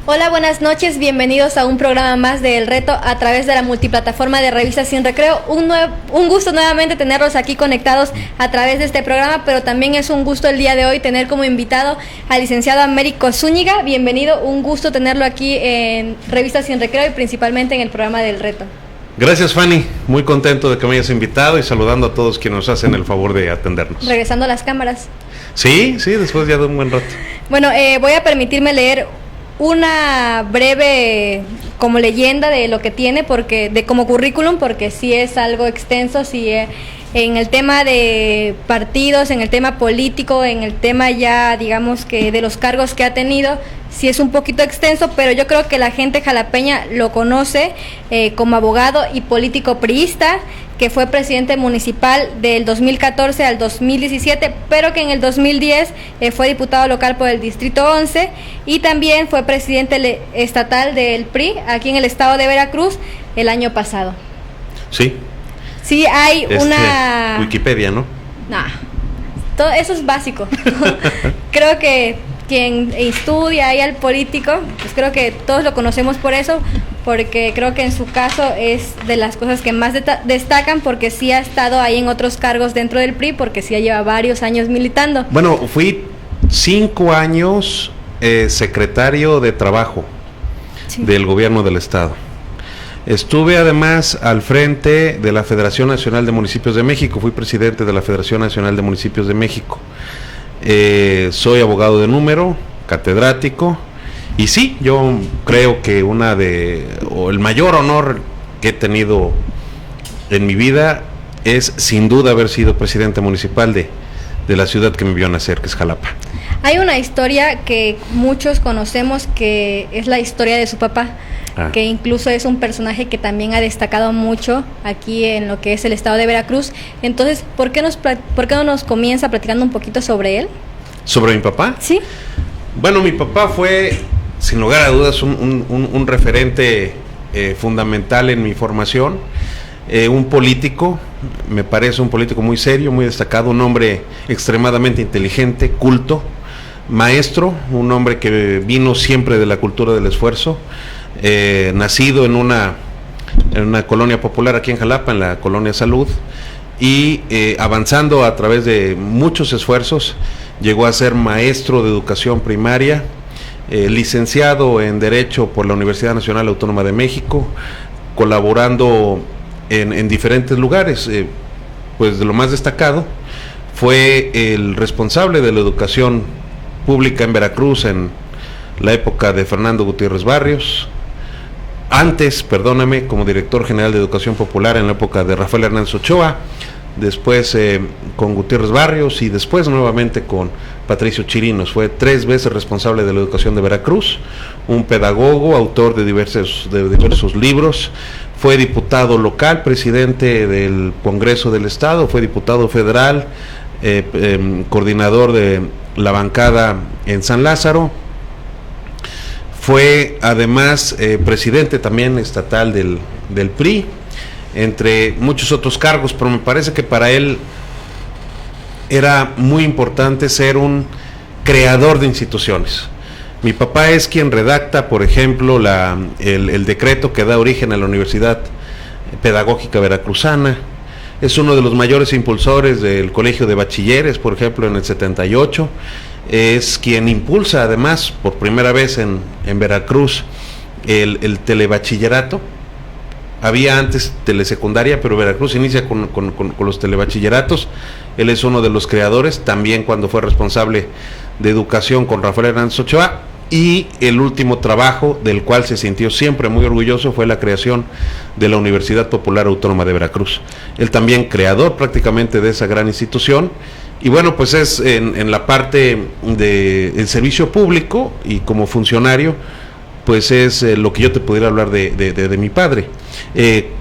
Hola, buenas noches, bienvenidos a un programa más de El Reto a través de la multiplataforma de Revistas Sin Recreo. Un gusto nuevamente tenerlos aquí conectados a través de este programa, pero también es un gusto el día de hoy tener como invitado al licenciado Américo Zúñiga. Bienvenido, un gusto tenerlo aquí en Revistas Sin Recreo y principalmente en el programa del Reto. Gracias, Fanny, muy contento de que me hayas invitado y saludando a todos quienes nos hacen el favor de atendernos. Regresando a las cámaras. Sí, después ya de un buen rato. Bueno, voy a permitirme leer una breve como leyenda de lo que tiene, porque de como currículum, porque sí es algo extenso, sí en el tema de partidos, en el tema político, en el tema ya digamos que de los cargos que ha tenido, sí es un poquito extenso, pero yo creo que la gente jalapeña lo conoce como abogado y político priista, que fue presidente municipal del 2014 al 2017, pero que en el 2010 fue diputado local por el Distrito 11 y también fue presidente estatal del PRI aquí en el estado de Veracruz el año pasado. Sí. Sí, hay una... Wikipedia, ¿no? No, todo eso es básico. Creo que quien estudia ahí al político, pues creo que todos lo conocemos por eso, porque creo que en su caso es de las cosas que más destacan, porque sí ha estado ahí en otros cargos dentro del PRI, porque sí lleva varios años militando. Bueno, fui 5 años secretario de Trabajo del gobierno del estado. Estuve además al frente de la Federación Nacional de Municipios de México, fui presidente de la Federación Nacional de Municipios de México. Soy abogado de número, catedrático, y sí, yo creo que el mayor honor que he tenido en mi vida es sin duda haber sido presidente municipal de la ciudad que me vio nacer, que es Jalapa. Hay una historia que muchos conocemos, que es la historia de su papá, que incluso es un personaje que también ha destacado mucho aquí en lo que es el estado de Veracruz. Entonces, ¿por qué no nos comienza platicando un poquito sobre él? ¿Sobre mi papá? Sí. Bueno, mi papá fue, sin lugar a dudas, un referente fundamental en mi formación, un político, me parece un político muy serio, muy destacado, un hombre extremadamente inteligente, culto, maestro, un hombre que vino siempre de la cultura del esfuerzo, nacido en una colonia popular aquí en Jalapa, en la colonia Salud, y avanzando a través de muchos esfuerzos, llegó a ser maestro de educación primaria, licenciado en Derecho por la Universidad Nacional Autónoma de México, colaborando en diferentes lugares. Pues de lo más destacado fue el responsable de la educación pública en Veracruz en la época de Fernando Gutiérrez Barrios, como director general de Educación Popular en la época de Rafael Hernández Ochoa, después con Gutiérrez Barrios y después nuevamente con Patricio Chirinos. Fue 3 veces responsable de la educación de Veracruz, un pedagogo, autor de diversos libros, fue diputado local, presidente del Congreso del Estado, fue diputado federal, coordinador de la bancada en San Lázaro. Fue además presidente también estatal del PRI, entre muchos otros cargos, pero me parece que para él era muy importante ser un creador de instituciones. Mi papá es quien redacta, por ejemplo, el decreto que da origen a la Universidad Pedagógica Veracruzana. Es uno de los mayores impulsores del Colegio de Bachilleres, por ejemplo, en el 78. Es quien impulsa además por primera vez en Veracruz el telebachillerato. Había antes telesecundaria, pero Veracruz inicia con los telebachilleratos. Él es uno de los creadores, también cuando fue responsable de educación con Rafael Hernández Ochoa, y el último trabajo del cual se sintió siempre muy orgulloso fue la creación de la Universidad Popular Autónoma de Veracruz. Él también creador prácticamente de esa gran institución. Y bueno, pues es en la parte del servicio público y como funcionario, pues es lo que yo te pudiera hablar de mi padre.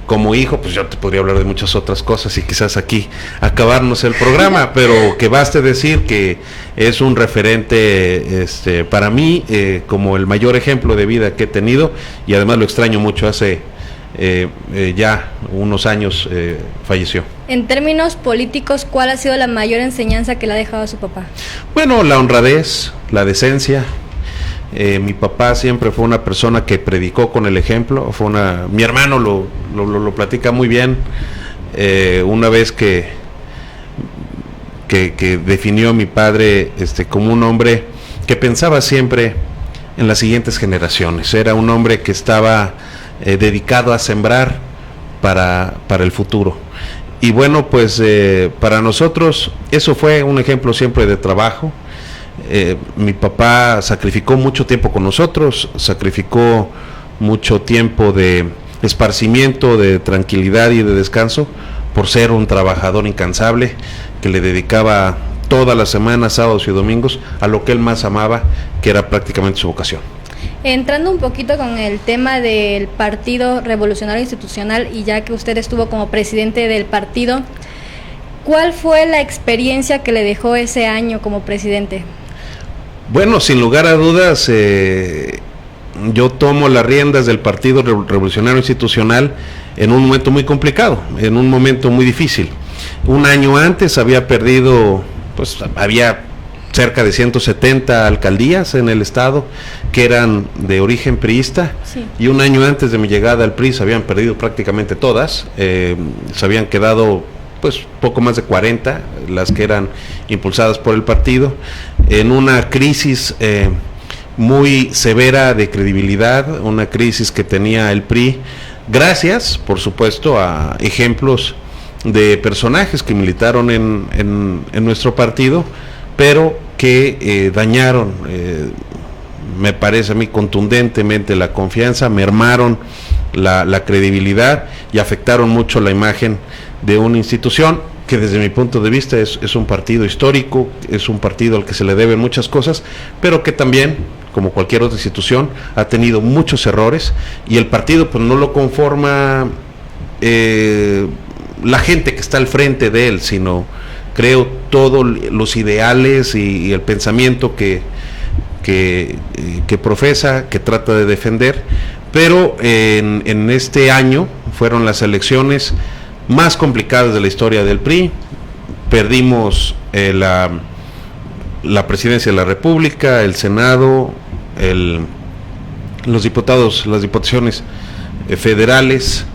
Como hijo, pues yo te podría hablar de muchas otras cosas y quizás aquí acabarnos el programa, pero que baste decir que es un referente para mí, como el mayor ejemplo de vida que he tenido, y además lo extraño mucho. Hace ya unos años falleció. En términos políticos, ¿cuál ha sido la mayor enseñanza que le ha dejado a su papá? Bueno, la honradez, la decencia, Mi papá siempre fue una persona que predicó con el ejemplo. Mi hermano lo platica muy bien. Una vez que definió a mi padre como un hombre que pensaba siempre en las siguientes generaciones. Era un hombre que estaba dedicado a sembrar para el futuro. Y bueno, pues para nosotros eso fue un ejemplo siempre de trabajo. Mi papá sacrificó mucho tiempo con nosotros, sacrificó mucho tiempo de esparcimiento, de tranquilidad y de descanso, por ser un trabajador incansable que le dedicaba todas las semanas, sábados y domingos, a lo que él más amaba, que era prácticamente su vocación. Entrando un poquito con el tema del Partido Revolucionario Institucional, y ya que usted estuvo como presidente del partido, ¿cuál fue la experiencia que le dejó ese año como presidente? Bueno, sin lugar a dudas, yo tomo las riendas del Partido Revolucionario Institucional en un momento muy complicado, en un momento muy difícil. Un año antes había cerca de 170 alcaldías en el estado que eran de origen priista, sí. Y un año antes de mi llegada al PRI se habían perdido prácticamente todas, se habían quedado poco más de 40 las que eran impulsadas por el partido, en una crisis muy severa de credibilidad, una crisis que tenía el PRI, gracias, por supuesto, a ejemplos de personajes que militaron en nuestro partido, pero que dañaron, me parece a mí, contundentemente la confianza, mermaron la credibilidad y afectaron mucho la imagen de una institución que desde mi punto de vista es un partido histórico, es un partido al que se le deben muchas cosas, pero que también, como cualquier otra institución, ha tenido muchos errores, y el partido pues no lo conforma la gente que está al frente de él, sino creo todos los ideales y el pensamiento que profesa, que trata de defender. Pero en este año fueron las elecciones más complicadas de la historia del PRI. Perdimos la presidencia de la República, el Senado, los diputados, las diputaciones federales,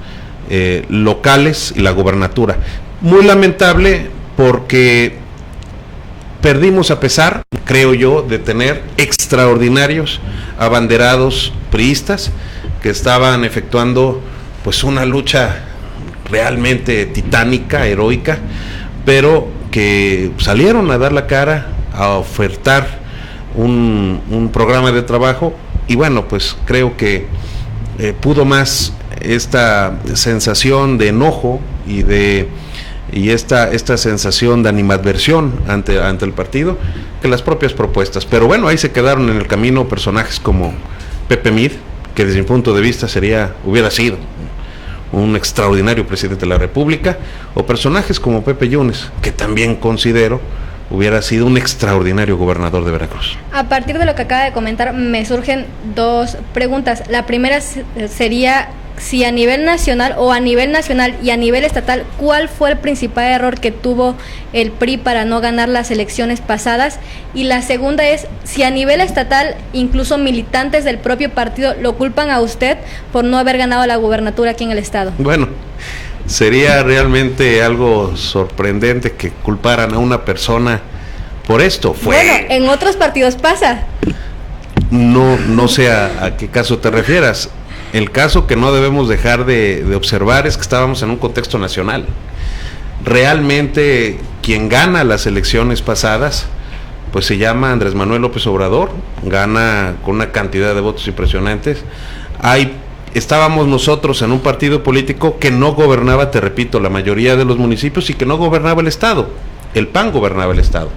locales y la gobernatura. Muy lamentable porque perdimos, a pesar, creo yo, de tener extraordinarios abanderados priistas que estaban efectuando una lucha realmente titánica, heroica, pero que salieron a dar la cara, a ofertar un programa de trabajo, y bueno, pues creo que pudo más esta sensación de enojo y esta sensación de animadversión ante el partido que las propias propuestas. Pero bueno, ahí se quedaron en el camino personajes como Pepe Mid, que desde mi punto de vista hubiera sido un extraordinario presidente de la República, o personajes como Pepe Yunes, que también considero hubiera sido un extraordinario gobernador de Veracruz. A partir de lo que acaba de comentar, me surgen dos preguntas. La primera sería si a nivel nacional y a nivel estatal, ¿cuál fue el principal error que tuvo el PRI para no ganar las elecciones pasadas? Y la segunda es si a nivel estatal, incluso militantes del propio partido lo culpan a usted por no haber ganado la gubernatura aquí en el estado. Bueno, sería realmente algo sorprendente que culparan a una persona por esto. Bueno, en otros partidos pasa. No sé a qué caso te refieras. El caso que no debemos dejar de observar es que estábamos en un contexto nacional. Realmente quien gana las elecciones pasadas pues se llama Andrés Manuel López Obrador, gana con una cantidad de votos impresionantes. Estábamos nosotros en un partido político que no gobernaba, te repito, la mayoría de los municipios, y que no gobernaba el estado. El PAN gobernaba el estado.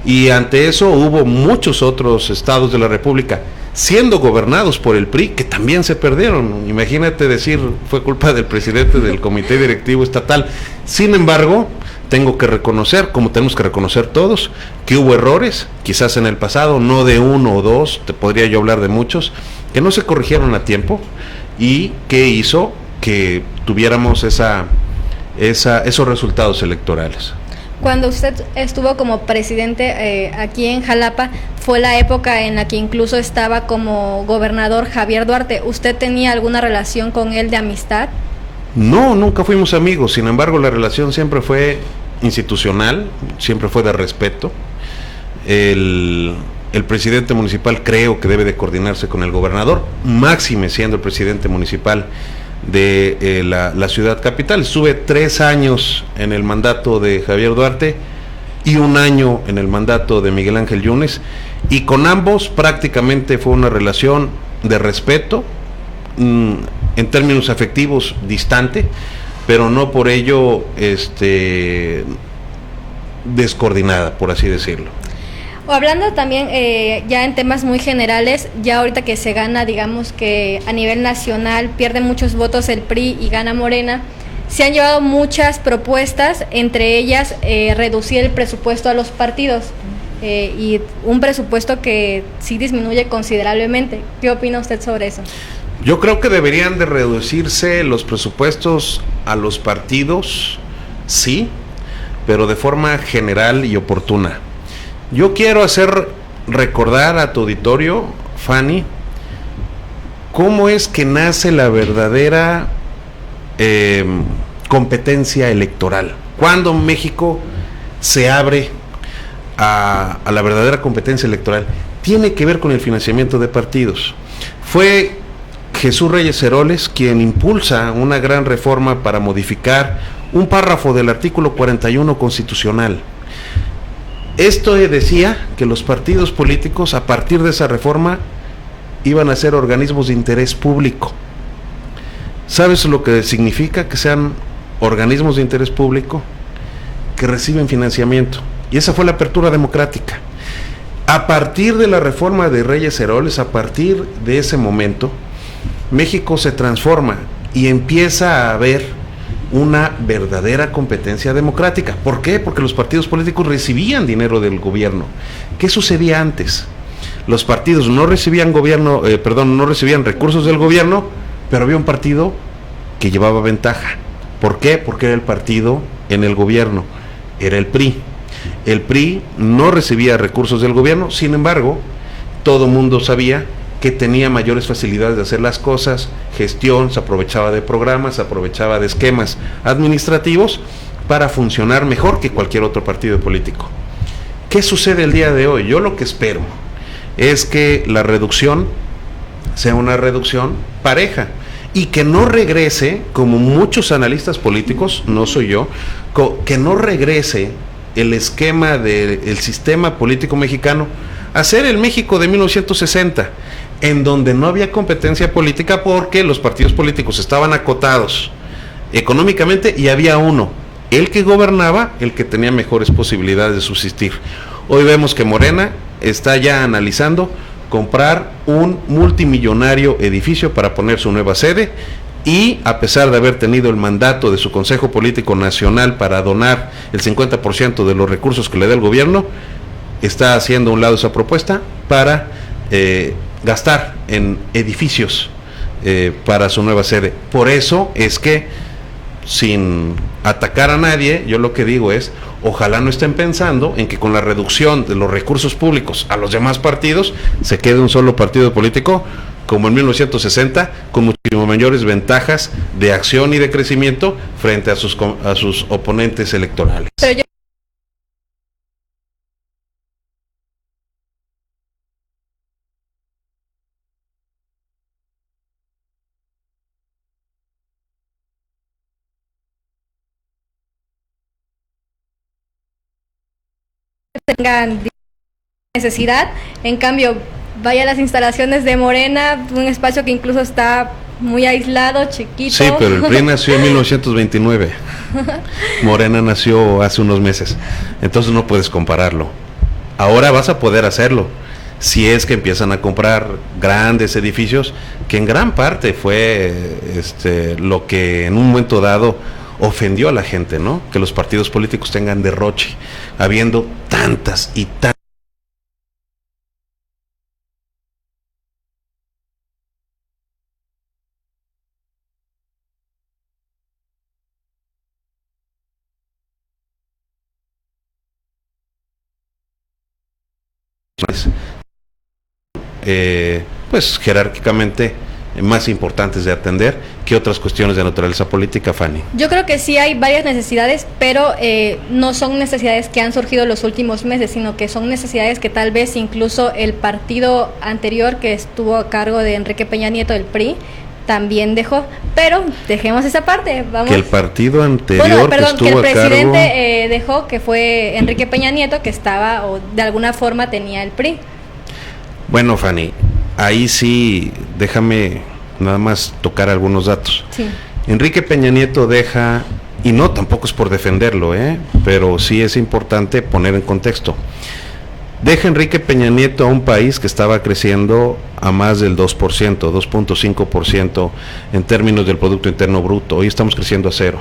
Y ante eso hubo muchos otros estados de la República siendo gobernados por el PRI que también se perdieron. Imagínate decir, fue culpa del presidente del comité directivo estatal. Sin embargo, tengo que reconocer, como tenemos que reconocer todos, que hubo errores, quizás en el pasado, no de uno o dos, te podría yo hablar de muchos, que no se corrigieron a tiempo y que hizo que tuviéramos esos resultados electorales. Cuando usted estuvo como presidente aquí en Jalapa, fue la época en la que incluso estaba como gobernador Javier Duarte. ¿Usted tenía alguna relación con él de amistad? No, nunca fuimos amigos, sin embargo la relación siempre fue institucional, siempre fue de respeto. El presidente municipal creo que debe de coordinarse con el gobernador, máxime siendo el presidente municipal de la ciudad capital. Estuve 3 años en el mandato de Javier Duarte y 1 año en el mandato de Miguel Ángel Yunes, y con ambos prácticamente fue una relación de respeto, en términos afectivos distante, pero no por ello descoordinada, por así decirlo. O hablando también ya en temas muy generales, ya ahorita que se gana, digamos que a nivel nacional pierde muchos votos el PRI y gana Morena, se han llevado muchas propuestas, entre ellas reducir el presupuesto a los partidos, y un presupuesto que sí disminuye considerablemente. ¿Qué opina usted sobre eso? Yo creo que deberían de reducirse los presupuestos a los partidos, sí, pero de forma general y oportuna. Yo quiero hacer recordar a tu auditorio, Fanny, cómo es que nace la verdadera competencia electoral. Cuando México se abre a la verdadera competencia electoral, tiene que ver con el financiamiento de partidos. Fue Jesús Reyes Heroles quien impulsa una gran reforma para modificar un párrafo del artículo 41 constitucional. Esto decía que los partidos políticos, a partir de esa reforma, iban a ser organismos de interés público. ¿Sabes lo que significa que sean organismos de interés público? Que reciben financiamiento. Y esa fue la apertura democrática. A partir de la reforma de Reyes Heroles, a partir de ese momento, México se transforma y empieza a haber una verdadera competencia democrática. ¿Por qué? Porque los partidos políticos recibían dinero del gobierno. ¿Qué sucedía antes? Los partidos no recibían no recibían recursos del gobierno, pero había un partido que llevaba ventaja. ¿Por qué? Porque era el partido en el gobierno, era el PRI. El PRI no recibía recursos del gobierno, sin embargo, todo mundo sabía que tenía mayores facilidades de hacer las cosas, gestión, se aprovechaba de programas, se aprovechaba de esquemas administrativos para funcionar mejor que cualquier otro partido político. ¿Qué sucede el día de hoy? Yo lo que espero es que la reducción sea una reducción pareja y que no regrese, como muchos analistas políticos, no soy yo, que no regrese el esquema del sistema político mexicano a ser el México de 1960, en donde no había competencia política porque los partidos políticos estaban acotados económicamente y había uno, el que gobernaba, el que tenía mejores posibilidades de subsistir. Hoy vemos que Morena está ya analizando comprar un multimillonario edificio para poner su nueva sede, y a pesar de haber tenido el mandato de su Consejo Político Nacional para donar el 50% de los recursos que le da el gobierno, está haciendo a un lado esa propuesta para gastar en edificios para su nueva sede. Por eso es que, sin atacar a nadie, yo lo que digo es, ojalá no estén pensando en que con la reducción de los recursos públicos a los demás partidos se quede un solo partido político como en 1960, con muchísimo mayores ventajas de acción y de crecimiento frente a sus oponentes electorales. Pero yo tengan necesidad, en cambio vaya a las instalaciones de Morena, un espacio que incluso está muy aislado, chiquito. Sí, pero el PRI nació en 1929, Morena nació hace unos meses, entonces no puedes compararlo. Ahora vas a poder hacerlo, si es que empiezan a comprar grandes edificios, que en gran parte fue lo que en un momento dado ofendió a la gente, ¿no? Que los partidos políticos tengan derroche, habiendo tantas y tantas pues jerárquicamente más importantes de atender que otras cuestiones de naturaleza política, Fanny. Yo creo que sí hay varias necesidades, pero no son necesidades que han surgido los últimos meses, sino que son necesidades que tal vez incluso el partido anterior que estuvo a cargo de Enrique Peña Nieto, el PRI, también dejó, pero dejemos esa parte. Vamos. Que el partido anterior, bueno, perdón, que estuvo el presidente a cargo, dejó, que fue Enrique Peña Nieto, que estaba o de alguna forma tenía el PRI. Bueno, Fanny, ahí sí, déjame nada más tocar algunos datos. Sí. Enrique Peña Nieto deja, y no tampoco es por defenderlo, pero sí es importante poner en contexto. Deja Enrique Peña Nieto a un país que estaba creciendo a más del 2%, 2.5% en términos del Producto Interno Bruto. Hoy estamos creciendo a 0.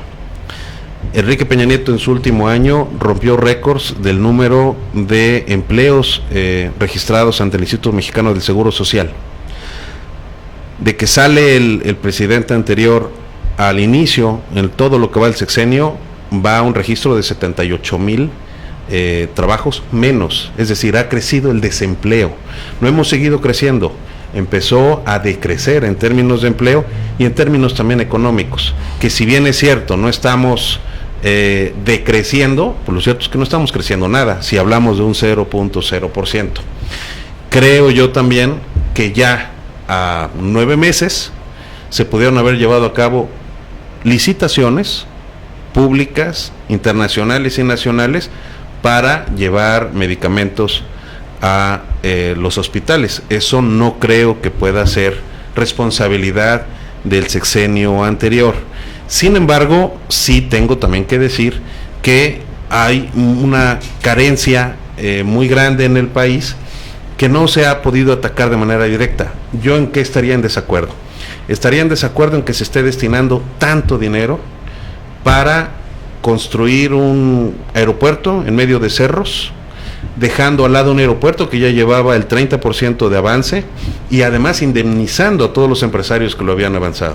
Enrique Peña Nieto en su último año rompió récords del número de empleos registrados ante el Instituto Mexicano del Seguro Social. De que sale el presidente anterior al inicio, en todo lo que va del sexenio, va a un registro de 78,000 trabajos menos, es decir, ha crecido el desempleo. No hemos seguido creciendo, empezó a decrecer en términos de empleo y en términos también económicos, que si bien es cierto, no estamos decreciendo, pues lo cierto es que no estamos creciendo nada, si hablamos de un 0.0%. Creo yo también que ya a 9 meses se pudieron haber llevado a cabo licitaciones públicas, internacionales y nacionales, para llevar medicamentos a los hospitales. Eso no creo que pueda ser responsabilidad del sexenio anterior. Sin embargo, sí tengo también que decir que hay una carencia muy grande en el país que no se ha podido atacar de manera directa. ¿Yo en qué estaría en desacuerdo? Estaría en desacuerdo en que se esté destinando tanto dinero para construir un aeropuerto en medio de cerros, dejando al lado un aeropuerto que ya llevaba el 30% de avance y además indemnizando a todos los empresarios que lo habían avanzado.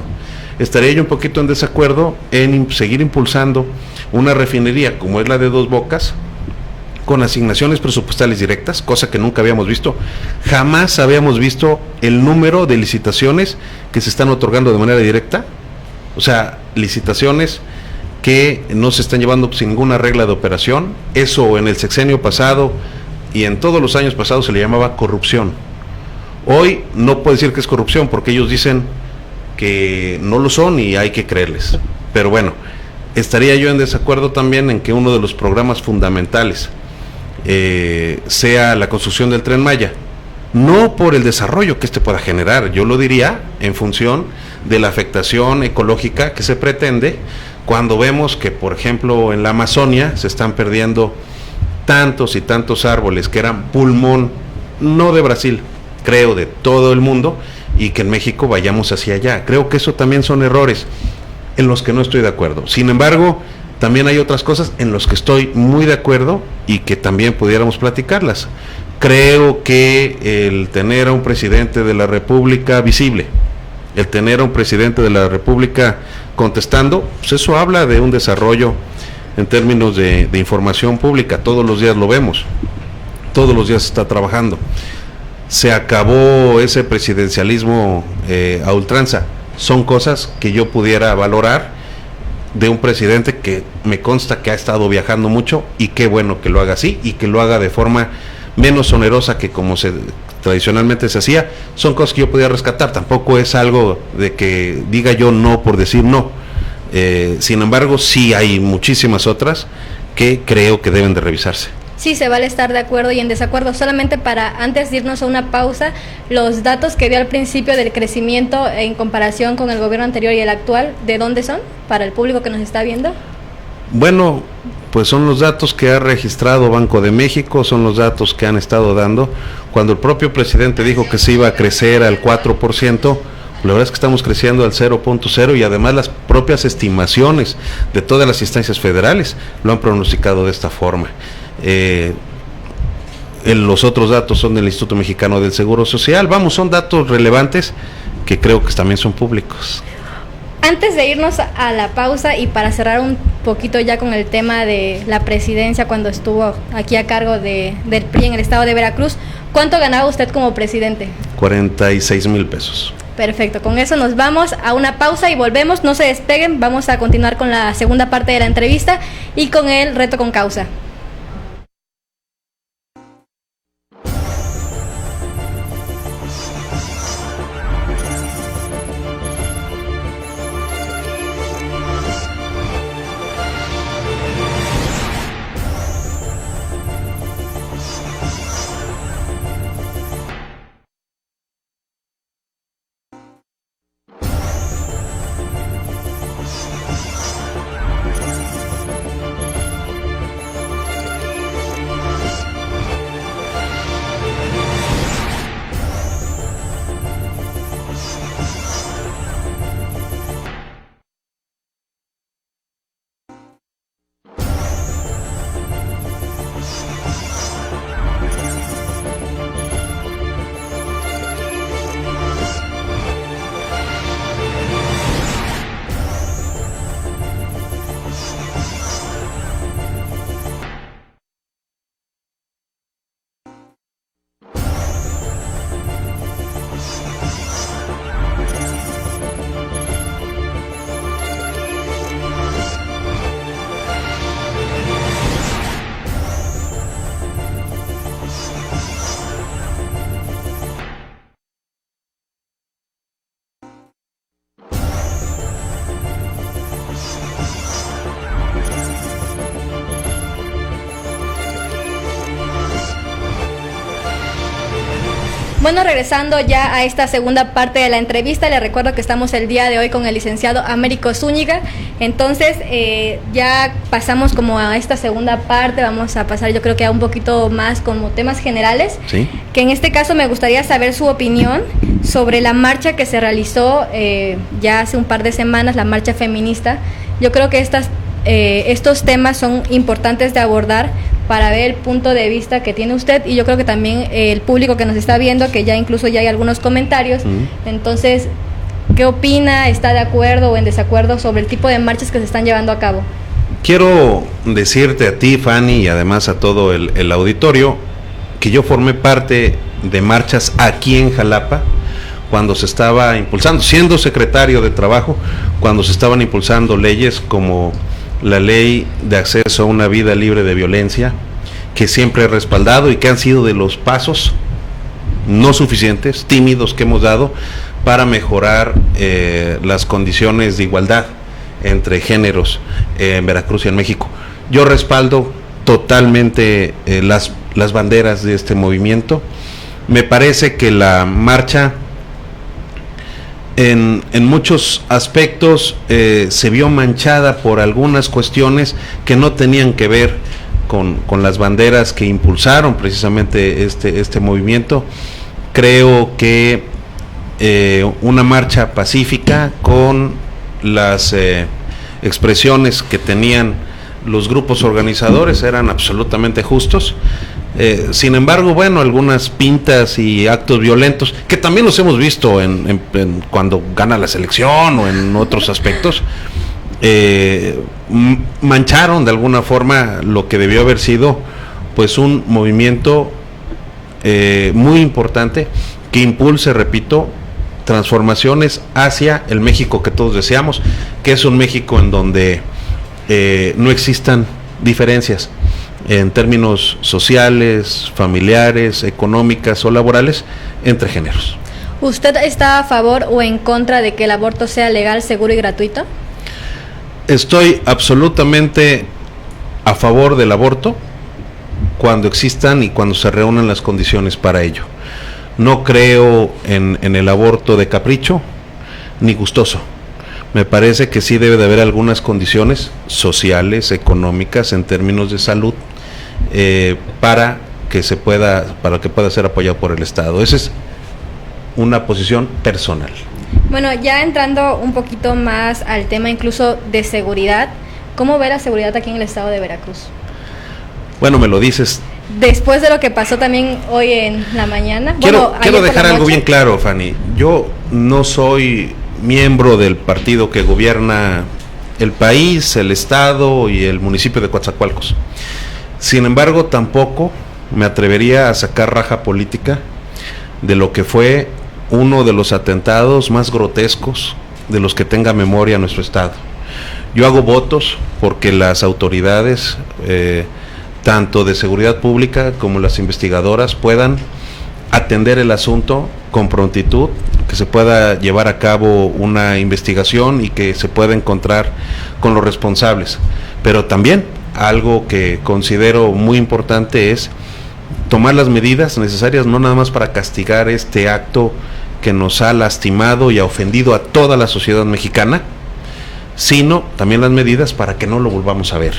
Estaría yo un poquito en desacuerdo en seguir impulsando una refinería como es la de Dos Bocas, con asignaciones presupuestales directas, cosa que nunca habíamos visto. Jamás habíamos visto el número de licitaciones que se están otorgando de manera directa, o sea, licitaciones que no se están llevando sin ninguna regla de operación. Eso en el sexenio pasado y en todos los años pasados se le llamaba corrupción. Hoy no puedo decir que es corrupción porque ellos dicen que no lo son y hay que creerles. Pero bueno, estaría yo en desacuerdo también en que uno de los programas fundamentales sea la construcción del Tren Maya, no por el desarrollo que pueda generar, yo lo diría en función de la afectación ecológica que se pretende, cuando vemos que, por ejemplo, en la Amazonia se están perdiendo tantos y tantos árboles que eran pulmón, no de Brasil, creo de todo el mundo, y que en México vayamos hacia allá. Creo que eso también son errores en los que no estoy de acuerdo. Sin embargo, también hay otras cosas en las que estoy muy de acuerdo y que también pudiéramos platicarlas. Creo que el tener a un presidente de la República visible, el tener a un presidente de la República contestando, pues eso habla de un desarrollo en términos de información pública. Todos los días lo vemos, todos los días se está trabajando. Se acabó ese presidencialismo a ultranza. Son cosas que yo pudiera valorar de un presidente que me consta que ha estado viajando mucho, y qué bueno que lo haga así y que lo haga de forma menos onerosa que como tradicionalmente se hacía. Son cosas que yo podía rescatar, tampoco es algo de que diga yo no por decir no. Sin embargo, sí hay muchísimas otras que creo que deben de revisarse. Sí, se vale estar de acuerdo y en desacuerdo. Solamente para, antes de irnos a una pausa, los datos que dio al principio del crecimiento en comparación con el gobierno anterior y el actual, ¿de dónde son? Para el público que nos está viendo. Bueno, pues son los datos que ha registrado Banco de México, son los datos que han estado dando. Cuando el propio presidente dijo que se iba a crecer al 4%, la verdad es que estamos creciendo al 0.0, y además las propias estimaciones de todas las instancias federales lo han pronosticado de esta forma. Los otros datos son del Instituto Mexicano del Seguro Social. Vamos, son datos relevantes que creo que también son públicos. Antes de irnos a la pausa y para cerrar un poquito ya con el tema de la presidencia cuando estuvo aquí a cargo del PRI en el estado de Veracruz, ¿Cuánto ganaba usted como presidente? 46,000 pesos. Perfecto, con eso nos vamos a una pausa y volvemos, no se despeguen, vamos a continuar con la segunda parte de la entrevista y con el reto con causa. Bueno, regresando ya a esta segunda parte de la entrevista, les recuerdo que estamos el día de hoy con el licenciado Américo Zúñiga. Entonces, ya pasamos como a esta segunda parte, vamos a pasar yo creo que a un poquito más como temas generales. Sí. Que en este caso me gustaría saber su opinión sobre la marcha que se realizó ya hace un par de semanas, la marcha feminista. Yo creo que estos temas son importantes de abordar para ver el punto de vista que tiene usted y yo creo que también el público que nos está viendo, que ya incluso ya hay algunos comentarios. Entonces, ¿qué opina? ¿Está de acuerdo o en desacuerdo sobre el tipo de marchas que se están llevando a cabo? Quiero decirte a ti, Fanny, y además a todo el auditorio, que yo formé parte de marchas aquí en Jalapa cuando se estaba impulsando, siendo secretario de Trabajo, cuando se estaban impulsando leyes como la ley de acceso a una vida libre de violencia, que siempre he respaldado y que han sido de los pasos no suficientes, tímidos que hemos dado para mejorar las condiciones de igualdad entre géneros en Veracruz y en México. Yo respaldo totalmente las banderas de este movimiento. Me parece que la marcha en muchos aspectos se vio manchada por algunas cuestiones que no tenían que ver con las banderas que impulsaron precisamente este movimiento. Creo que una marcha pacífica con las expresiones que tenían los grupos organizadores eran absolutamente justos. Sin embargo, bueno, algunas pintas y actos violentos, que también los hemos visto cuando gana la selección o en otros aspectos, mancharon de alguna forma lo que debió haber sido pues un movimiento muy importante que impulse, repito, transformaciones hacia el México que todos deseamos, que es un México en donde no existan diferencias en términos sociales, familiares, económicas o laborales entre géneros. ¿Usted está a favor o en contra de que el aborto sea legal, seguro y gratuito? Estoy absolutamente a favor del aborto cuando existan y cuando se reúnan las condiciones para ello. No creo en el aborto de capricho ni gustoso. Me parece que sí debe de haber algunas condiciones sociales, económicas, en términos de salud, para que pueda ser apoyado por el Estado. Esa es una posición personal. Bueno, ya entrando un poquito más al tema incluso de seguridad, ¿cómo ve la seguridad aquí en el estado de Veracruz? Bueno, me lo dices. Después de lo que pasó también hoy en la mañana. Quiero dejar algo bien claro, Fanny. Yo no soy miembro del partido que gobierna el país, el estado y el municipio de Coatzacoalcos. Sin embargo, tampoco me atrevería a sacar raja política de lo que fue uno de los atentados más grotescos de los que tenga memoria nuestro Estado. Yo hago votos porque las autoridades, tanto de seguridad pública como las investigadoras, puedan atender el asunto con prontitud, que se pueda llevar a cabo una investigación y que se pueda encontrar con los responsables. Pero también algo que considero muy importante es tomar las medidas necesarias, no nada más para castigar este acto que nos ha lastimado y ha ofendido a toda la sociedad mexicana, sino también las medidas para que no lo volvamos a ver.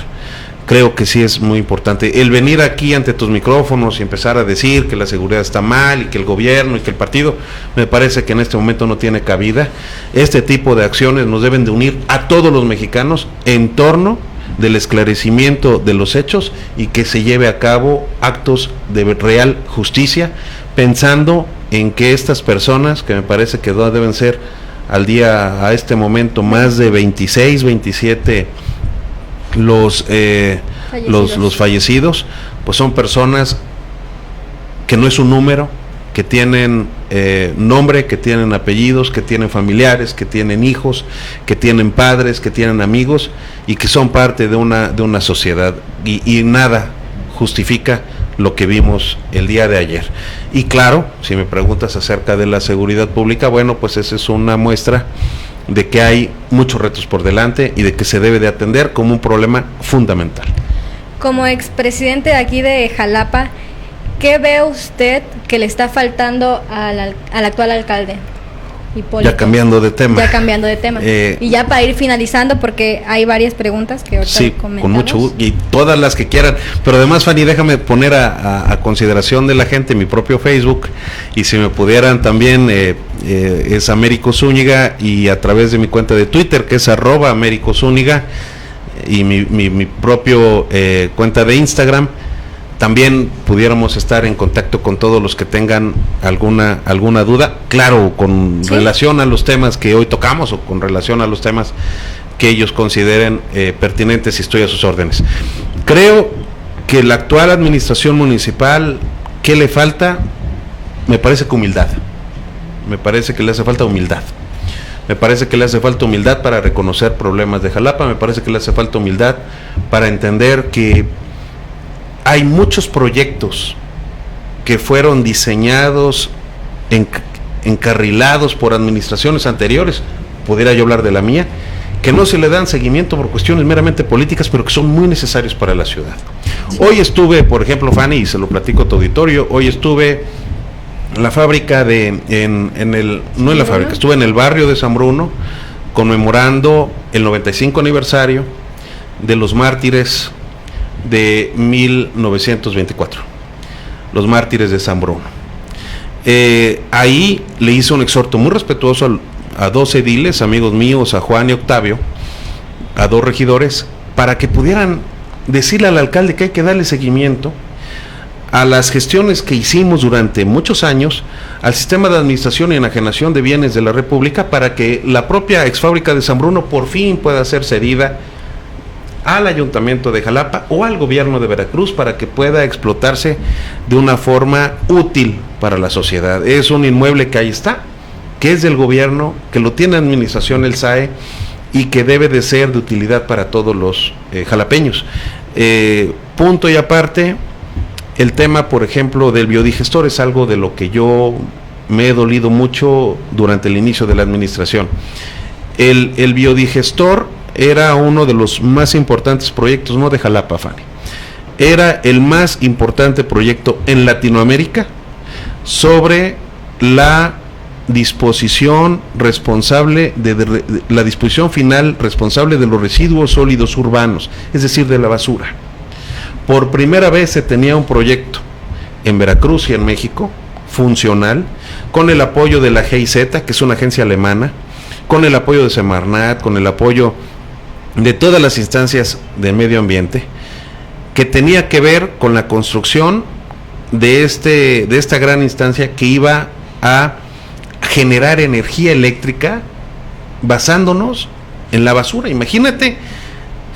Creo que sí es muy importante el venir aquí ante tus micrófonos y empezar a decir que la seguridad está mal y que el gobierno y que el partido, me parece que en este momento no tiene cabida. Este tipo de acciones nos deben de unir a todos los mexicanos en torno del esclarecimiento de los hechos y que se lleve a cabo actos de real justicia, pensando en que estas personas, que me parece que deben ser al día, a este momento, más de 26, 27 los fallecidos, pues son personas que no es un número, que tienen nombre, que tienen apellidos, que tienen familiares, que tienen hijos, que tienen padres, que tienen amigos y que son parte de una sociedad, y nada justifica lo que vimos el día de ayer. Y claro, si me preguntas acerca de la seguridad pública, bueno, pues esa es una muestra de que hay muchos retos por delante y de que se debe de atender como un problema fundamental. Como expresidente de aquí de Jalapa, ¿qué ve usted que le está faltando al actual alcalde? Hipólito. Ya cambiando de tema. Y ya para ir finalizando, porque hay varias preguntas que ahorita sí, comentamos. con mucho gusto, y todas las que quieran. Pero además, Fanny, déjame poner a consideración de la gente mi propio Facebook, y si me pudieran también, es Américo Zúñiga, y a través de mi cuenta de Twitter, que es @Américo Zúñiga, y mi propio cuenta de Instagram, también pudiéramos estar en contacto con todos los que tengan alguna duda, claro, con relación a los temas que hoy tocamos o con relación a los temas que ellos consideren pertinentes, y estoy a sus órdenes. Creo que la actual administración municipal, ¿qué le falta? Me parece que humildad. Me parece que le hace falta humildad. Me parece que le hace falta humildad para reconocer problemas de Jalapa. Me parece que le hace falta humildad para entender que hay muchos proyectos que fueron diseñados, encarrilados por administraciones anteriores, pudiera yo hablar de la mía, que no se le dan seguimiento por cuestiones meramente políticas, pero que son muy necesarios para la ciudad. Hoy estuve, por ejemplo, Fanny, y se lo platico a tu auditorio, hoy estuve en la fábrica estuve en el barrio de San Bruno, conmemorando el 95 aniversario de los mártires de 1924, los mártires de San Bruno. Ahí le hice un exhorto muy respetuoso a dos ediles, amigos míos, a Juan y Octavio, a dos regidores, para que pudieran decirle al alcalde que hay que darle seguimiento a las gestiones que hicimos durante muchos años al sistema de administración y enajenación de bienes de la República, para que la propia exfábrica de San Bruno por fin pueda ser cedida al Ayuntamiento de Jalapa o al gobierno de Veracruz, para que pueda explotarse de una forma útil para la sociedad. Es un inmueble que ahí está, que es del gobierno, que lo tiene administración el SAE y que debe de ser de utilidad para todos los jalapeños. Punto y aparte, el tema, por ejemplo, del biodigestor es algo de lo que yo me he dolido mucho durante el inicio de la administración. El biodigestor era uno de los más importantes proyectos, no de Jalapa, Fanny, era el más importante proyecto en Latinoamérica sobre la disposición responsable de la disposición final responsable de los residuos sólidos urbanos, es decir, de la basura. Por primera vez se tenía un proyecto en Veracruz y en México funcional, con el apoyo de la GIZ, que es una agencia alemana, con el apoyo de Semarnat, con el apoyo de todas las instancias de medio ambiente, que tenía que ver con la construcción de esta gran instancia que iba a generar energía eléctrica basándonos en la basura. Imagínate,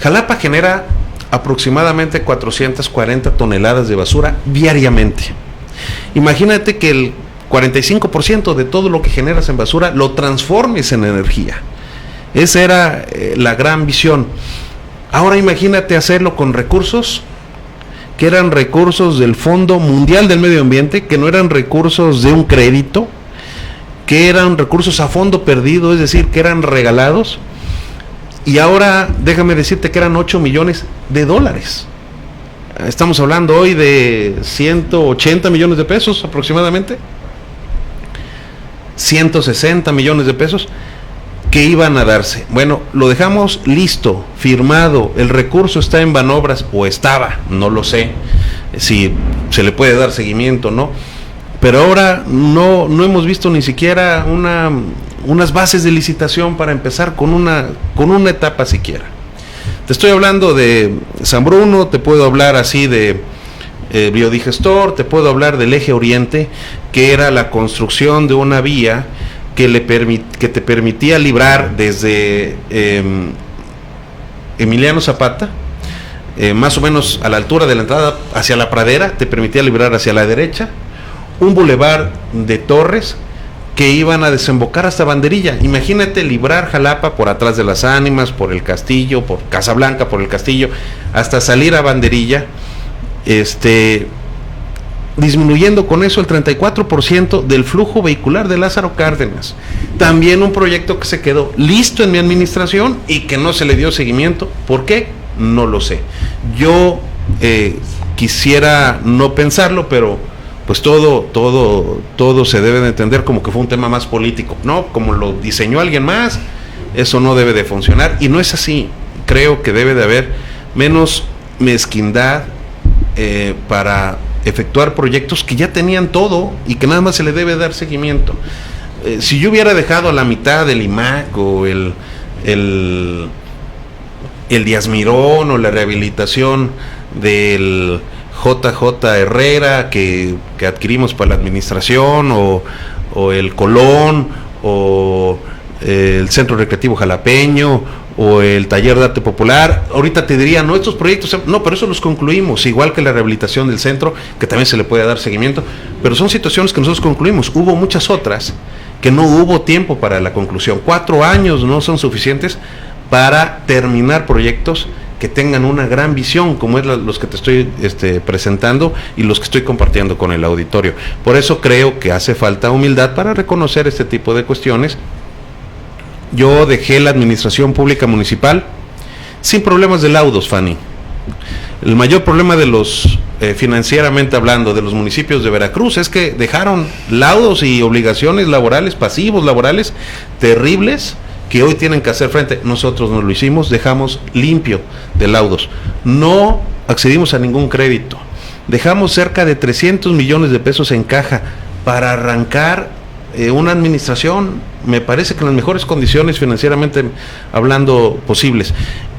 Jalapa genera aproximadamente 440 toneladas de basura diariamente. Imagínate que el 45% de todo lo que generas en basura lo transformes en energía. Esa era la gran visión. Ahora imagínate hacerlo con recursos que eran recursos del Fondo Mundial del Medio Ambiente, que no eran recursos de un crédito, que eran recursos a fondo perdido, es decir, que eran regalados. Y ahora déjame decirte que eran 8 millones de dólares. Estamos hablando hoy de 180 millones de pesos aproximadamente. 160 millones de pesos que iban a darse. Bueno, lo dejamos listo, firmado, el recurso está en Banobras, o estaba, no lo sé si se le puede dar seguimiento, ¿no? Pero ahora no hemos visto ni siquiera unas bases de licitación para empezar con una etapa siquiera. Te estoy hablando de San Bruno, te puedo hablar así de biodigestor, te puedo hablar del Eje Oriente, que era la construcción de una vía que te permitía librar desde Emiliano Zapata, más o menos a la altura de la entrada hacia la Pradera, te permitía librar hacia la derecha, un bulevar de torres que iban a desembocar hasta Banderilla. Imagínate librar Jalapa por atrás de las Ánimas, por el Castillo, por Casablanca, por el Castillo, hasta salir a Banderilla, disminuyendo con eso el 34% del flujo vehicular de Lázaro Cárdenas. También un proyecto que se quedó listo en mi administración y que no se le dio seguimiento. ¿Por qué? No lo sé. Yo quisiera no pensarlo, pero pues todo se debe de entender como que fue un tema más político, ¿no? Como lo diseñó alguien más, eso no debe de funcionar, y no es así. Creo que debe de haber menos mezquindad para efectuar proyectos que ya tenían todo y que nada más se le debe dar seguimiento. Si yo hubiera dejado a la mitad el IMAC o el Díaz Mirón o la rehabilitación del JJ Herrera que adquirimos para la administración, o el Colón, o el Centro Recreativo Jalapeño, o el Taller de Arte Popular, ahorita te diría, no, estos proyectos, no, pero eso los concluimos, igual que la rehabilitación del centro, que también se le puede dar seguimiento, pero son situaciones que nosotros concluimos. Hubo muchas otras que no hubo tiempo para la conclusión. 4 años no son suficientes para terminar proyectos que tengan una gran visión, como es los que te estoy presentando y los que estoy compartiendo con el auditorio. Por eso creo que hace falta humildad para reconocer este tipo de cuestiones. Yo dejé la administración pública municipal sin problemas de laudos, Fanny. El mayor problema de los, financieramente hablando, de los municipios de Veracruz es que dejaron laudos y obligaciones laborales, pasivos laborales terribles, que hoy tienen que hacer frente. Nosotros no lo hicimos, dejamos limpio de laudos. No accedimos a ningún crédito. Dejamos cerca de 300 millones de pesos en caja para arrancar una administración, me parece que en las mejores condiciones financieramente hablando posibles,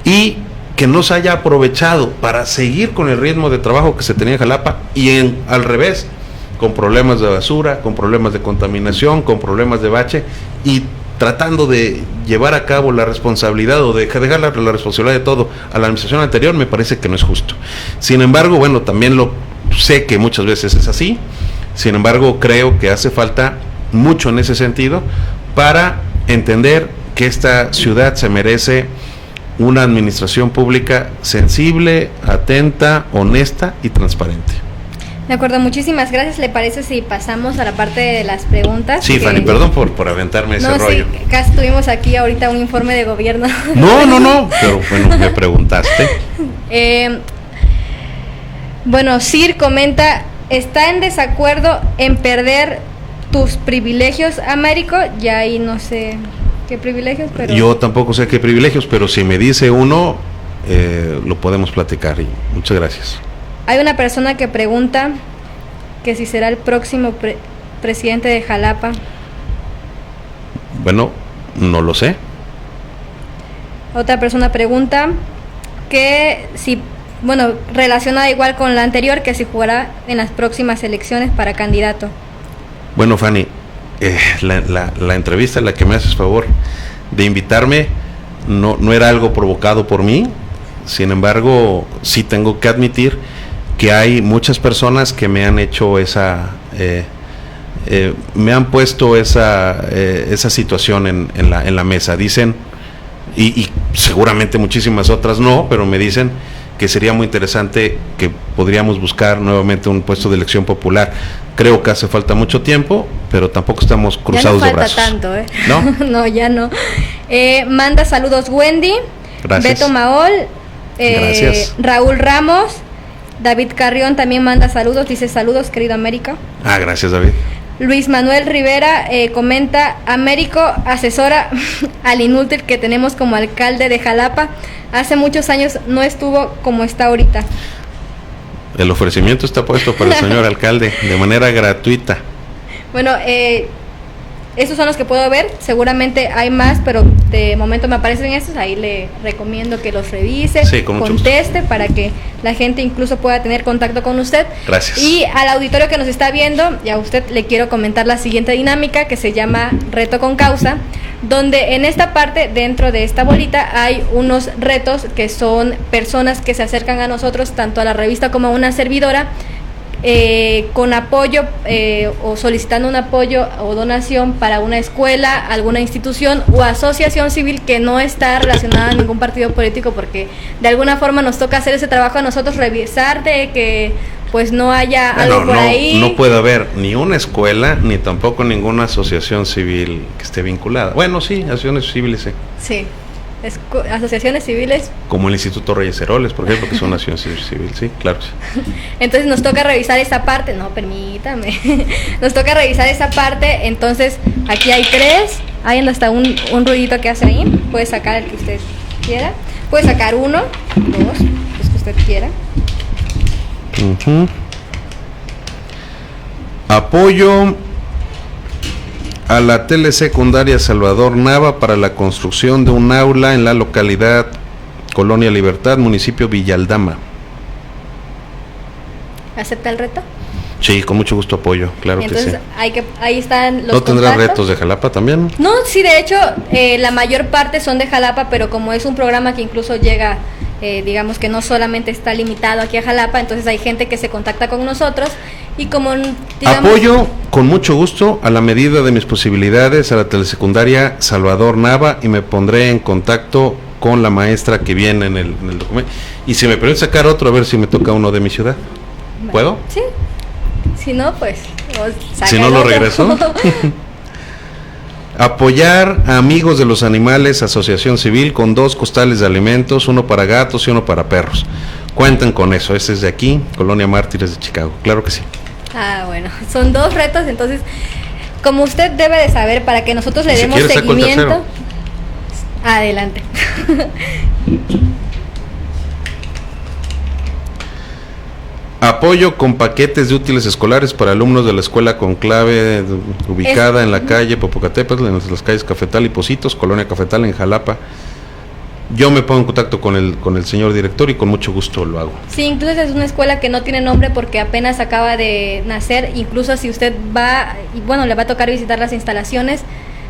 y que no se haya aprovechado para seguir con el ritmo de trabajo que se tenía en Jalapa, y al revés, con problemas de basura, con problemas de contaminación, con problemas de bache, y tratando de llevar a cabo la responsabilidad o de dejar la responsabilidad de todo a la administración anterior, me parece que no es justo. Sin embargo, bueno, también lo sé que muchas veces es así. Sin embargo, creo que hace falta mucho en ese sentido para entender que esta ciudad se merece una administración pública sensible, atenta, honesta y transparente. De acuerdo, muchísimas gracias. ¿Le parece si pasamos a la parte de las preguntas? Sí, Fanny, perdón por aventarme ese rollo. Sí, casi tuvimos aquí ahorita un informe de gobierno. No, pero bueno, me preguntaste. Bueno, Sir comenta, ¿está en desacuerdo en perder tus privilegios, Américo? Ya ahí no sé qué privilegios, pero... Yo tampoco sé qué privilegios, pero si me dice uno, lo podemos platicar, y muchas gracias. Hay una persona que pregunta que si será el próximo presidente de Jalapa. Bueno, no lo sé. Otra persona pregunta que si, bueno, relacionada igual con la anterior, que si jugará en las próximas elecciones para candidato. Bueno, Fanny, la entrevista en la que me haces favor de invitarme no era algo provocado por mí, Sin embargo, sí tengo que admitir que hay muchas personas que me han hecho me han puesto esa situación en la mesa. Dicen, y seguramente muchísimas otras no, pero me dicen que sería muy interesante que podríamos buscar nuevamente un puesto de elección popular. Creo que hace falta mucho tiempo, pero tampoco estamos cruzados de brazos. Ya no falta tanto, ¿No? No, ya no. Manda saludos Wendy. Gracias. Beto Maol. Gracias. Raúl Ramos. David Carrión también manda saludos, dice saludos querido Américo. Gracias David. Luis Manuel Rivera comenta, Américo asesora al inútil que tenemos como alcalde de Jalapa. Hace muchos años no estuvo como está ahorita. El ofrecimiento está puesto para el señor alcalde de manera gratuita. Bueno, esos son los que puedo ver, seguramente hay más, pero de momento me aparecen estos, ahí le recomiendo que los revise, sí, conteste, para que la gente incluso pueda tener contacto con usted. Gracias. Y al auditorio que nos está viendo, y a usted le quiero comentar la siguiente dinámica que se llama Reto con Causa, donde en esta parte, dentro de esta bolita, hay unos retos que son personas que se acercan a nosotros, tanto a la revista como a una servidora, con apoyo o solicitando un apoyo o donación para una escuela, alguna institución o asociación civil que no está relacionada a ningún partido político, porque de alguna forma nos toca hacer ese trabajo a nosotros, revisar de que pues no haya algo por ahí. No puede haber ni una escuela ni tampoco ninguna asociación civil que esté vinculada. Bueno, sí, asociaciones civiles, sí. Sí. Asociaciones civiles como el Instituto Reyes Heroles, por ejemplo, que es una asociación civil, sí, claro. Entonces nos toca revisar esa parte, no, permítame, nos toca revisar esa parte. Entonces aquí hay 3, hay hasta un ruidito que hace ahí, puede sacar el que usted quiera, puede sacar 1, 2, los que usted quiera. Apoyo a la telesecundaria Salvador Nava para la construcción de un aula en la localidad Colonia Libertad, municipio Villaldama. ¿Acepta el reto? Sí, con mucho gusto apoyo, claro. Entonces, que sí. Ahí están los ¿No tendrá contactos. retos de Jalapa también? No, sí, de hecho, la mayor parte son de Jalapa, pero como es un programa que incluso llega, digamos que no solamente está limitado aquí a Jalapa, entonces hay gente que se contacta con nosotros y como, digamos, apoyo con mucho gusto a la medida de mis posibilidades a la telesecundaria Salvador Nava y me pondré en contacto con la maestra que viene en el documento. Y si me permite sacar otro, a ver si me toca uno de mi ciudad. ¿Puedo? Sí. Si no, pues si no lo regreso. Apoyar a Amigos de los Animales, asociación civil, con 2 costales de alimentos, uno para gatos y uno para perros. Cuenten con eso, este es de aquí, Colonia Mártires de Chicago, claro que sí. Bueno, son 2 retos, entonces, como usted debe de saber, para que nosotros le demos seguimiento. Adelante. Apoyo con paquetes de útiles escolares para alumnos de la escuela Conclave, ubicada en la calle Popocatépetl, en las calles Cafetal y Pocitos, Colonia Cafetal, en Jalapa. Yo me pongo en contacto con el señor director y con mucho gusto lo hago. Sí, incluso es una escuela que no tiene nombre porque apenas acaba de nacer. Incluso si usted va, y bueno, le va a tocar visitar las instalaciones,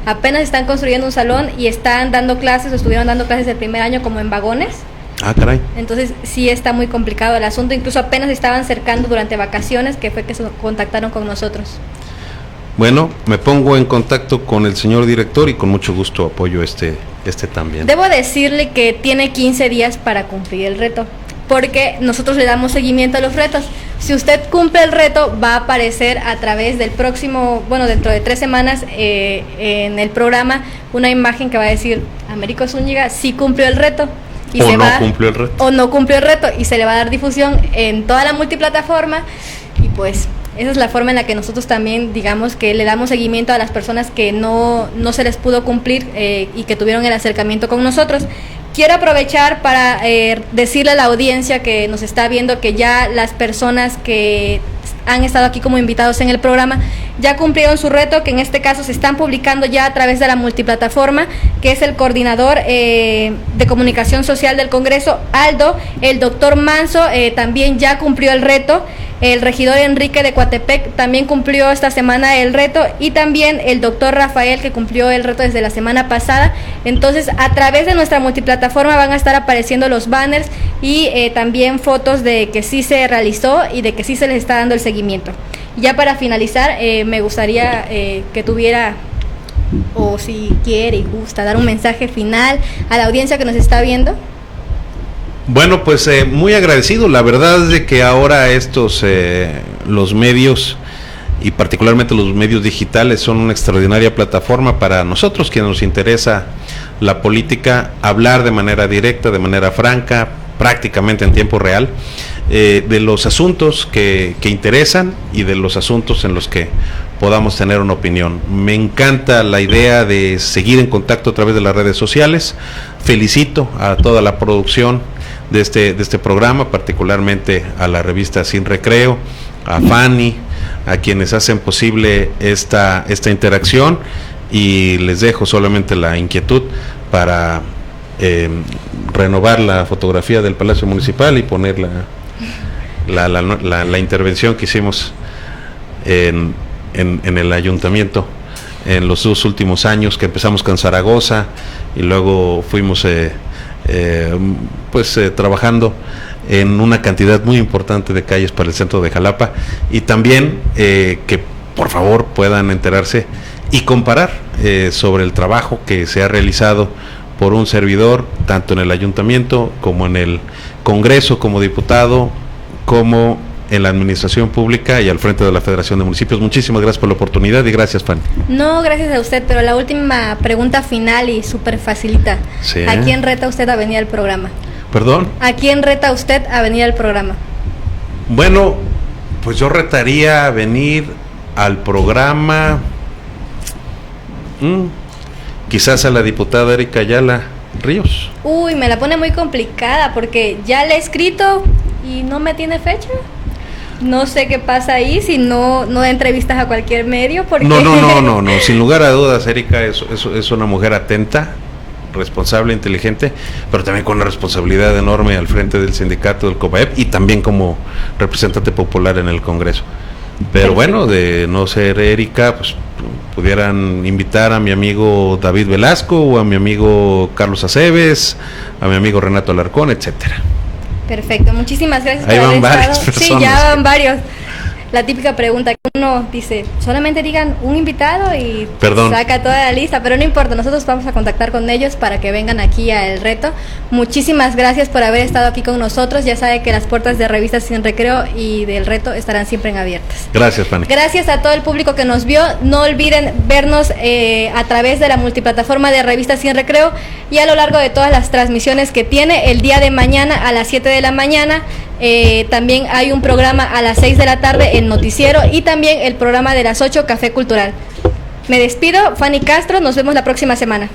apenas están construyendo un salón y están dando clases, o estuvieron dando clases el primer año como en vagones. Caray. Entonces sí está muy complicado el asunto, incluso apenas estaban cercando durante vacaciones, que fue que se contactaron con nosotros. Bueno, me pongo en contacto con el señor director y con mucho gusto apoyo este también. Debo decirle que tiene 15 días para cumplir el reto, porque nosotros le damos seguimiento a los retos. Si usted cumple el reto, va a aparecer a través del próximo, dentro de 3 semanas, en el programa, una imagen que va a decir, Américo Zúñiga sí cumplió el reto. Y o no cumplió el reto y se le va a dar difusión en toda la multiplataforma y pues esa es la forma en la que nosotros también digamos que le damos seguimiento a las personas que no se les pudo cumplir y que tuvieron el acercamiento con nosotros. Quiero aprovechar para decirle a la audiencia que nos está viendo que ya las personas que han estado aquí como invitados en el programa ya cumplieron su reto, que en este caso se están publicando ya a través de la multiplataforma, que es el coordinador de comunicación social del Congreso, Aldo, el doctor Manso, también ya cumplió el reto. el regidor Enrique de Coatepec también cumplió esta semana el reto, y también el doctor Rafael, que cumplió el reto desde la semana pasada. Entonces, a través de nuestra multiplataforma van a estar apareciendo los banners y también fotos de que sí se realizó y de que sí se les está dando el seguimiento. Ya para finalizar, me gustaría que tuviera, o si quiere y gusta, dar un mensaje final a la audiencia que nos está viendo. Bueno, pues muy agradecido. La verdad es de que ahora los medios, y particularmente los medios digitales, son una extraordinaria plataforma para nosotros, quienes nos interesa la política, hablar de manera directa, de manera franca, prácticamente en tiempo real, de los asuntos que interesan y de los asuntos en los que podamos tener una opinión. Me encanta la idea de seguir en contacto a través de las redes sociales. Felicito a toda la producción de este programa, particularmente a la revista Sin Recreo, a Fanny, a quienes hacen posible esta interacción, y les dejo solamente la inquietud para renovar la fotografía del Palacio Municipal y poner la intervención que hicimos en el ayuntamiento en los 2 últimos años, que empezamos con Zaragoza y luego fuimos trabajando en una cantidad muy importante de calles para el centro de Jalapa, y también que por favor puedan enterarse y comparar sobre el trabajo que se ha realizado por un servidor, tanto en el ayuntamiento como en el Congreso como diputado, como en la administración pública y al frente de la Federación de Municipios. Muchísimas gracias por la oportunidad y gracias, Fanny. No, gracias a usted, pero la última pregunta final y súper facilita. Sí. ¿A quién reta usted a venir al programa? ¿Perdón? ¿A quién reta usted a venir al programa? Bueno, pues yo retaría a venir al programa, quizás a la diputada Erika Ayala Ríos. Uy, me la pone muy complicada porque ya le he escrito y no me tiene fecha. No sé qué pasa ahí, si no da entrevistas a cualquier medio. Porque... No, sin lugar a dudas, Erika es una mujer atenta, responsable, inteligente, pero también con una responsabilidad enorme al frente del sindicato del COBAEP y también como representante popular en el Congreso. Pero bueno, de no ser Erika, pues pudieran invitar a mi amigo David Velasco o a mi amigo Carlos Aceves, a mi amigo Renato Alarcón, etcétera. Perfecto, muchísimas gracias Ahí por van haber varias estado. personas. Sí, ya van varios. La típica pregunta que uno dice, solamente digan un invitado y saca toda la lista, pero no importa, nosotros vamos a contactar con ellos para que vengan aquí al reto. Muchísimas gracias por haber estado aquí con nosotros. Ya sabe que las puertas de Revistas Sin Recreo y del reto estarán siempre abiertas. Gracias, Fanny. Gracias a todo el público que nos vio. No olviden vernos a través de la multiplataforma de Revistas Sin Recreo y a lo largo de todas las transmisiones que tiene. El día de mañana a las 7 de la mañana también hay un programa a las 6 de la tarde, el noticiero, y también el programa de las 8, Café Cultural. Me despido, Fanny Castro, nos vemos la próxima semana.